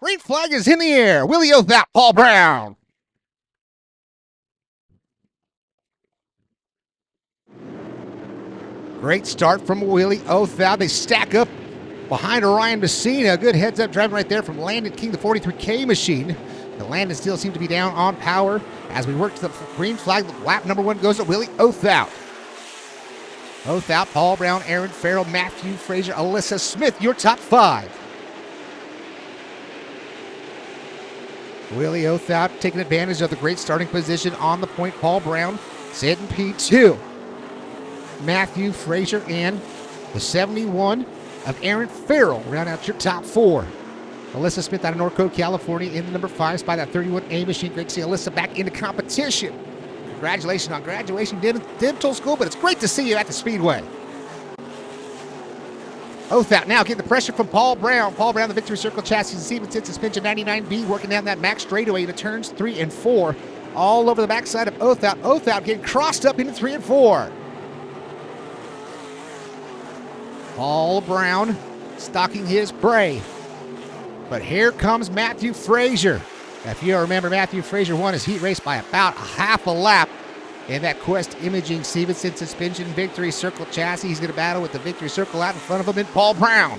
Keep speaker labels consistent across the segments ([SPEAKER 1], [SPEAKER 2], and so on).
[SPEAKER 1] Green flag is in the air. Willie Othout, Paul Brown. Great start from Willie Othout. They stack up behind Ryan Messina. Good heads-up driving right there from Landon King, the 43K machine. The Landon still seems to be down on power as we work to the green flag. Lap number 1 goes to Willie Othout. Othout, Paul Brown, Aaron Farrell, Matthew Frazier, Alyssa Smith, your top 5. Willie Othout taking advantage of the great starting position on the point. Paul Brown sitting P2. Matthew Frazier and the 71 of Aaron Farrell round out your top 4. Alyssa Smith out of Norco, California in the number 5 spot, that 31A machine. Great to see Alyssa back into competition. Congratulations on graduation dental school, but it's great to see you at the Speedway. Othout now getting the pressure from Paul Brown. Paul Brown, the Victory Circle chassis and Stevenson suspension 99B, working down that max straightaway into turns 3 and 4. All over the backside of Othout. Othout getting crossed up into 3 and 4. Paul Brown stalking his prey. But here comes Matthew Frazier. If you remember, Matthew Frazier won his heat race by about half a lap in that Quest Imaging Stevenson suspension Victory Circle chassis. He's going to battle with the Victory Circle out in front of him and Paul Brown.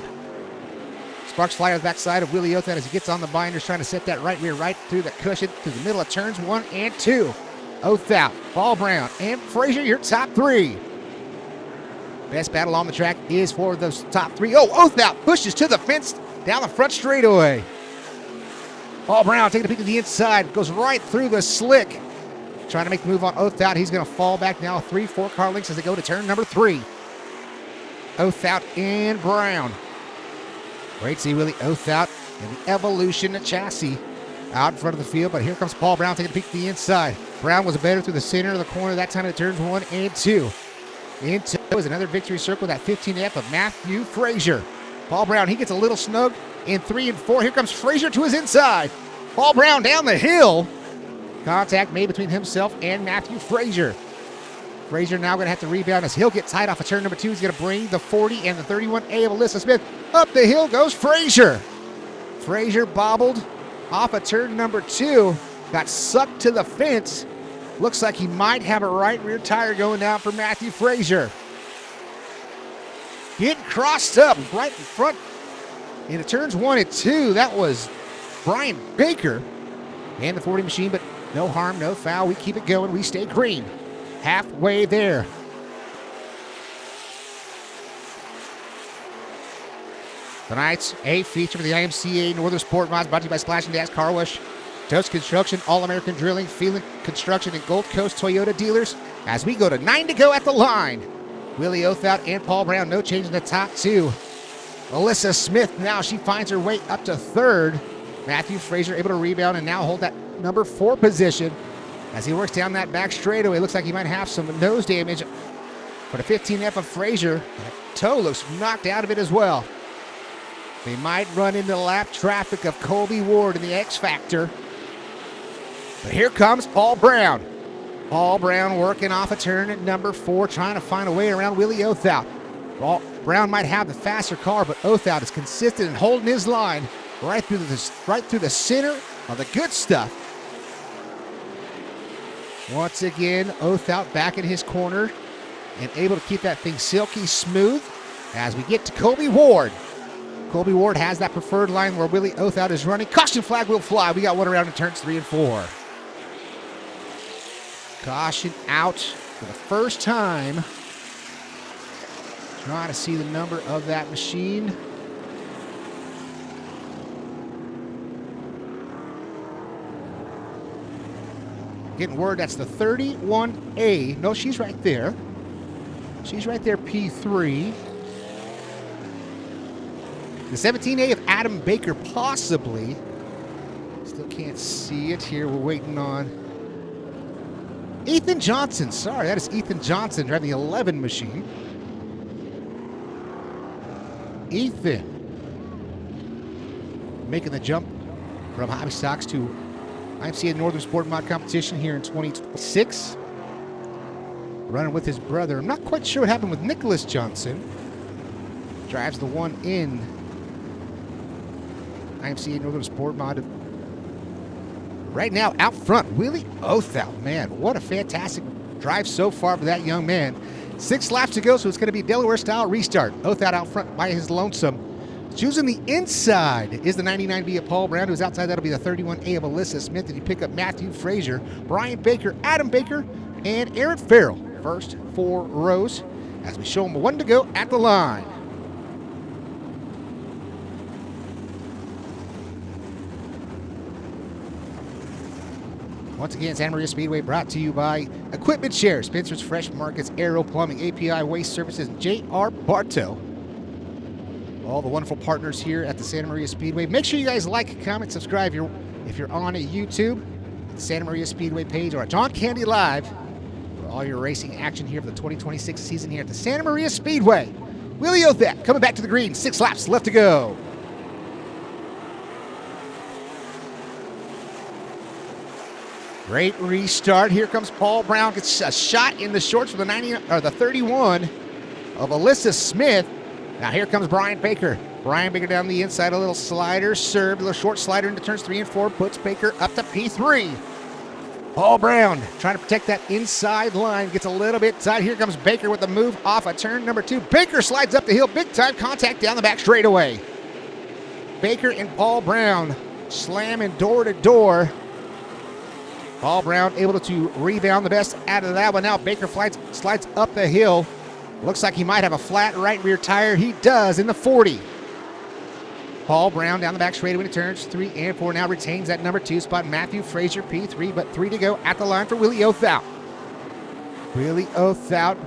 [SPEAKER 1] Sparks fly to the backside of Willie Othout as he gets on the binders, trying to set that right rear right through the cushion to the middle of turns 1 and 2. Othout, Paul Brown, and Frazier, your top 3. Best battle on the track is for those top 3. Oh, Othout pushes to the fence down the front straightaway. Paul Brown taking a peek to the inside, goes right through the slick. Trying to make the move on Othout. He's going to fall back now 3-4 car lengths as they go to turn number 3. Othout and Brown. Great to see Willie Othout and the Evolution chassis out in front of the field, but here comes Paul Brown taking a peek to the inside. Brown was better through the center of the corner that time at turns 1 and 2. Into is another Victory Circle, that 15F of Matthew Frazier. Paul Brown, he gets a little snug in 3 and 4. Here comes Frazier to his inside. Paul Brown down the hill. Contact made between himself and Matthew Frazier. Frazier now going to have to rebound as he'll get tight off of turn number 2. He's going to bring the 40 and the 31A of Alyssa Smith. Up the hill goes Frazier. Frazier bobbled off of turn number 2. Got sucked to the fence. Looks like he might have a right rear tire going down for Matthew Frazier. Getting crossed up right in front into turns 1 and 2. That was Brian Baker and the 40 machine, but no harm, no foul. We keep it going. We stay green. Halfway there. Tonight's A feature for the IMCA Northern Sport Mods, brought to you by Splash and Dash Car Wash, Toast Construction, All-American Drilling, Phelan Construction, and Gold Coast Toyota dealers. As we go to 9 to go at the line. Willie Othout and Paul Brown, no change in the top 2. Alyssa Smith now, she finds her way up to 3rd. Matthew Frazier able to rebound and now hold that number 4 position as he works down that back straightaway. Looks like he might have some nose damage for the 15F of Frazier. That toe looks knocked out of it as well. They might run into lap traffic of Colby Ward in the X Factor. But here comes Paul Brown. Paul Brown working off a turn at number 4, trying to find a way around Willie Othout. Brown might have the faster car, but Othout is consistent in holding his line right through the center of the good stuff. Once again, Othout back in his corner and able to keep that thing silky smooth as we get to Colby Ward. Colby Ward has that preferred line where Willie Othout is running. Caution flag will fly. We got one around in turns 3 and 4. Caution out for the first time. Trying to see the number of that machine. Getting word that's the 31A. No, she's right there. She's right there, P3. The 17A of Adam Baker, possibly. Still can't see it here. We're waiting on Ethan Johnson. Sorry, that is Ethan Johnson driving the 11 machine. Ethan making the jump from hobby stocks to IMCA Northern Sport Mod competition here in 2026. Running with his brother. I'm not quite sure what happened with Nicholas Johnson. Drives the one in IMCA Northern Sport Mod. Right now, out front, Willie Othout. Man, what a fantastic drive so far for that young man. 6 laps to go, so it's going to be a Delaware-style restart. Othout out front by his lonesome. Choosing the inside is the 99B of Paul Brown, who's outside. That'll be the 31A of Alyssa Smith. And you pick up Matthew Frazier, Brian Baker, Adam Baker, and Aaron Farrell. First 4 rows as we show them 1 to go at the line. Once again, Santa Maria Speedway brought to you by Equipment Share, Spencer's Fresh Markets, Aero Plumbing, API Waste Services, and J.R. Bartow. All the wonderful partners here at the Santa Maria Speedway. Make sure you guys like, comment, subscribe if you're on YouTube, the Santa Maria Speedway page, or at John Candy Live for all your racing action here for the 2026 season here at the Santa Maria Speedway. Willie Othout coming back to the green. 6 laps left to go. Great restart. Here comes Paul Brown. Gets a shot in the shorts for the 31 of Alyssa Smith. Now here comes Brian Baker. Brian Baker down the inside, a little slider, serve, a little short slider into turns 3 and 4, puts Baker up to P3. Paul Brown trying to protect that inside line, gets a little bit tight. Here comes Baker with the move off of turn number 2. Baker slides up the hill, big time contact down the back straightaway. Baker and Paul Brown slamming door to door. Paul Brown able to rebound the best out of that one. Now Baker slides up the hill. Looks like he might have a flat right rear tire. He does in the 40. Paul Brown down the back straightaway to turns 3 and 4. Now retains that number 2 spot. Matthew Frazier P3, but 3 to go at the line for Willie Othout. Willie Othout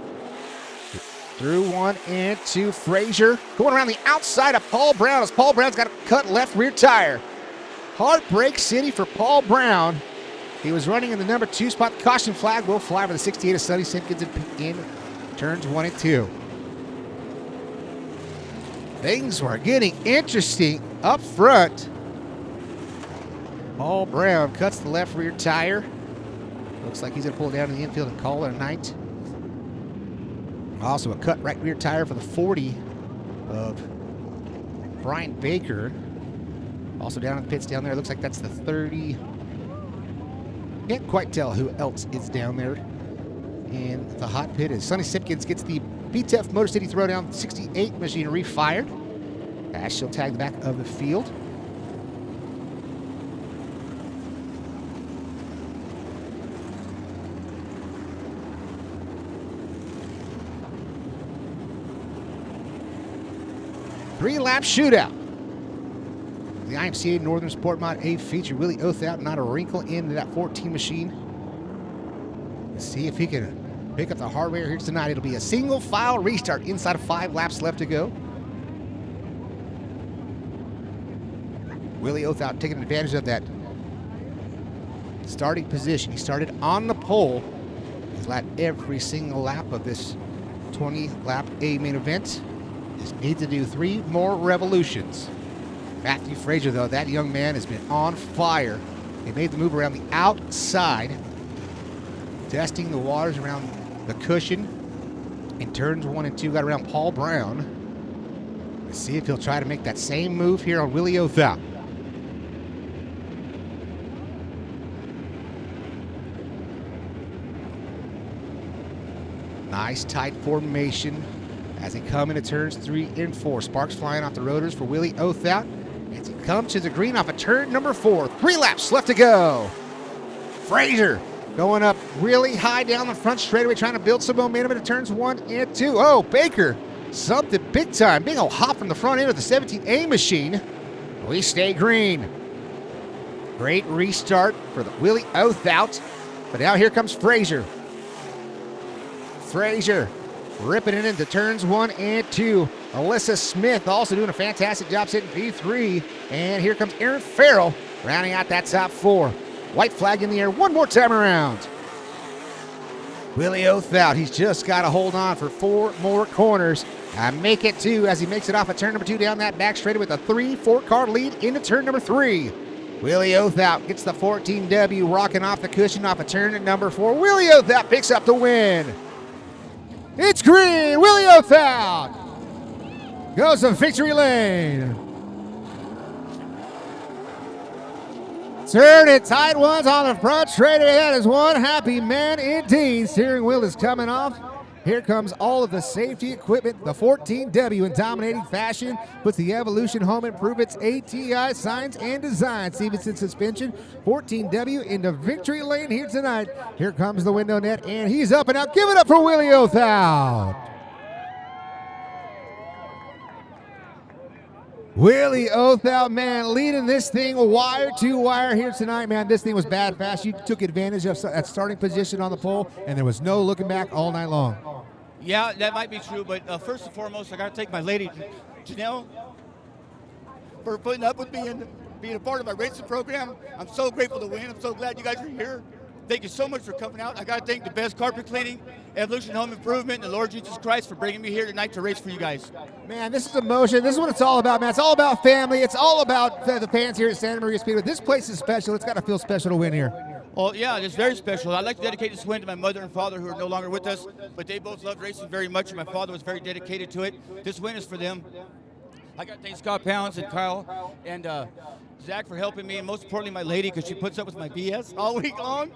[SPEAKER 1] through 1 and 2. Frazier going around the outside of Paul Brown as Paul Brown's got a cut left rear tire. Heartbreak City for Paul Brown. He was running in the number 2 spot. The caution flag will fly for the 68 of Sonny Simpkins in turns 1 and 2. Things were getting interesting up front. Paul Brown cuts the left rear tire. Looks like he's going to pull it down in the infield and call it a night. Also a cut right rear tire for the 40 of Brian Baker. Also down in the pits down there. Looks like that's the 30. Can't quite tell who else is down there in the hot pit as Sonny Simpkins gets the BTEF Motor City Throwdown 68 machine refired. As she'll tag the back of the field. Three-lap shootout. The IMCA Northern Sport Mod A feature. Willie Othout, not a wrinkle into that 14 machine. Let's see if he can pick up the hardware here tonight. It'll be a single file restart inside of 5 laps left to go. Willie Othout taking advantage of that starting position. He started on the pole. He's led every single lap of this 20-lap A main event. Just needs to do 3 more revolutions. Matthew Frazier, though, that young man has been on fire. He made the move around the outside, testing the waters around the cushion. In turns 1 and 2, got around Paul Brown. Let's see if he'll try to make that same move here on Willie Othout. Nice tight formation as he come into turns 3 and 4. Sparks flying off the rotors for Willie Othout as he comes to the green off of turn number 4. 3 laps left to go. Frazier going up really high down the front straightaway, trying to build some momentum into turns 1 and 2. Oh, Baker, something big time. Big old hop from the front end of the 17A machine. We stay green. Great restart for the Willie Othout. But now here comes Frazier. Frazier ripping it into turns 1 and 2. Alyssa Smith also doing a fantastic job sitting P3. And here comes Aaron Farrell rounding out that top 4. White flag in the air one more time around. Willie Othout, he's just got to hold on for 4 more corners. And make it 2 as he makes it off of turn number 2 down that back straight with a 3-4 car lead into turn number 3. Willie Othout gets the 14W rocking off the cushion off of turn number 4. Willie Othout picks up the win. It's green. Willie Othout goes to victory lane. Turn it, tight ones on the front straight ahead is one happy man indeed. Steering wheel is coming off. Here comes all of the safety equipment. The 14W in dominating fashion puts the Evolution Home Improvements ATI signs and designs. Stevenson suspension, 14W into victory lane here tonight. Here comes the window net, and he's up and out. Give it up for Willie Othout. Willie Othout, man, leading this thing wire to wire here tonight, man. This thing was bad fast. You took advantage of that starting position on the pole, and there was no looking back all night long.
[SPEAKER 2] Yeah, that might be true, but first and foremost, I got to thank my lady, Janelle, for putting up with me and being a part of my racing program. I'm so grateful to win. I'm so glad you guys are here. Thank you so much for coming out. I got to thank the Best Carpet Cleaning, Evolution Home Improvement, and the Lord Jesus Christ for bringing me here tonight to race for you guys.
[SPEAKER 1] Man, this is emotion. This is what it's all about, man. It's all about family. It's all about the fans here at Santa Maria Speedway. This place is special. It's got to feel special to win here.
[SPEAKER 2] Well, yeah, it's very special. I'd like to dedicate this win to my mother and father who are no longer with us, but they both loved racing very much, and my father was very dedicated to it. This win is for them. I got to thank Scott Pounds and Kyle and Zach for helping me, and most importantly, my lady, because she puts up with my BS all week long.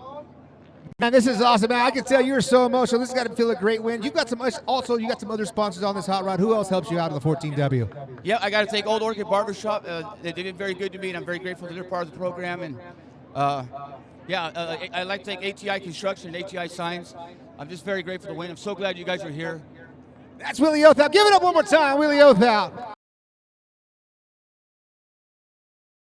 [SPEAKER 1] Man, this is awesome, man. I can tell you're so emotional. This has got to feel a great win. You've got some other sponsors on this hot rod. Who else helps you out of the 14W?
[SPEAKER 2] Yeah, I got to thank Old Orchid Barbershop. They've been very good to me, and I'm very grateful that they're part of the program. And I'd like to thank ATI Construction and ATI Signs. I'm just very grateful to win. I'm so glad you guys are here.
[SPEAKER 1] That's Willie Othout. Give it up one more time, Willie Othout.